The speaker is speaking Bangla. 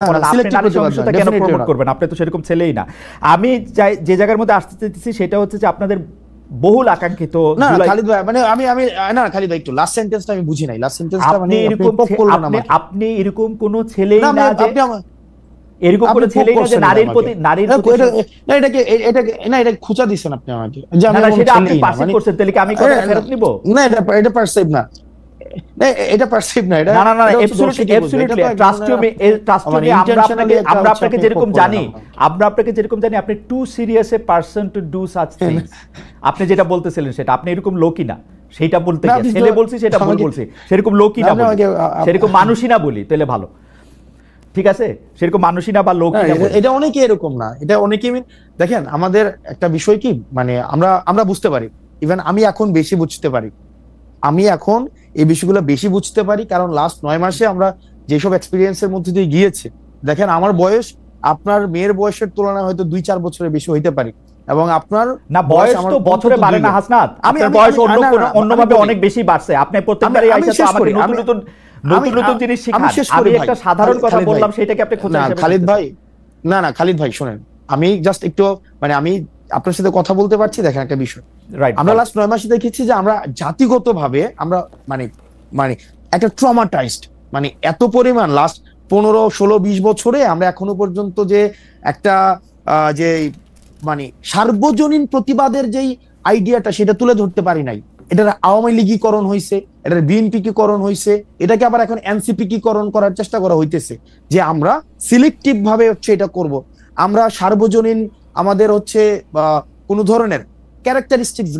আপনি নারী সহিংসতা কেন প্রমোট করবেন? আপনি তো সেরকম ছেলেই না। আমি যে জায়গার মধ্যে আসতে চাইতেছি সেটা হচ্ছে যে আপনাদের বহুল আকাঙ্ক্ষিত খালিদ ভাই, মানে আমি আমি না খালিদ ভাই, একটু লাস্ট সেন্টেন্সটা আমি বুঝি নাই। লাস্ট সেন্টেন্সটা মানে আপনি এরকম কোন ছেলেই না যে এরকম আপনি কোন ছেলেই না যে নারীর প্রতি না, এটাকে না, এটা খুঁচা দিচ্ছেন আপনি আমাকে যে আমি সেটা আপনি পারসিভ করছেন, তাহলে কি আমি কথা ফেরত নিব? না, এটা পারসিভ না, এটা পারসিভ না, এটা না অ্যাবসলিউটলি ট্রাস্ট মি, আমরা আপনাকে যেরকম জানি, আপনি too serious a person to do such things. আপনি যেটা বলতেছিলেন সেটা আপনি এরকম লোকই না, সেটা বলতে গিয়ে ছেলে বলছি সেটা ভুল বলছি, সেরকম লোকই না বলি, সেরকম মানুষই না বলি, তাহলে ভালো, ঠিক আছে? সেরকম মানুষই না বা লোকই না, এটা অনেকে এরকম না, এটা অনেকে। দেখেন, আমাদের একটা বিষয় কি, মানে আমরা বুঝতে পারি, ইভেন আমি এখন বেশি বুঝতে পারি, আমি এখন এই বিষয়গুলো বেশি বুঝতে পারি, কারণ লাস্ট 9 মাসে আমরা যেসব এক্সপিরিয়েন্সের মধ্যে দিয়ে গিয়েছি, দেখেন আমার বয়স আপনার মেয়ের বয়সের তুলনায় হয়তো 2-4 বছরের বেশি হইতে পারি, এবং আপনার না বয়স তো বছরে বাড়ে না হাসনাত, আপনার বয়স অন্যভাবে অনেক বেশি বাড়ছে। আপনি প্রত্যেকবারই আইসা তো আমাকে নতুন জিনিস শিখান। আমি একটা সাধারণ কথা বললাম, সেটাকে আপনি খোঁচা হিসেবে খালিদ ভাই, না খালিদ ভাই শুনেন, আমি জাস্ট একটু, মানে আমি আপনার সাথে কথা বলতে পারছি। দেখেন একটা বিষয়, আমরা লাস্ট 9 মাসে দেখেছি যে আমরা জাতিগতভাবে আমরা মানে মানে একটা ট্রমাটাইজড, মানে এত পরিমাণ লাস্ট 15-16-20 বছরে আমরা এখনো পর্যন্ত যে একটা যে মানে সার্বজনীন প্রতিবাদের যেই আইডিয়াটা, সেটা তুলে ধরতে পারি নাই। এটার আওয়ামী লীগীকরণ হয়েছে, এটার বিএনপিকীকরণ হয়েছে, এটাকে আবার এখন এনসিপিকীকরণ করার চেষ্টা করা হইতেছে, যে আমরা সিলেক্টিভ ভাবে হচ্ছে এটা করব। আমরা সার্বজনীন আমাদের হচ্ছে কোন ধরনের ক্যারেক্টারিস্টিক্স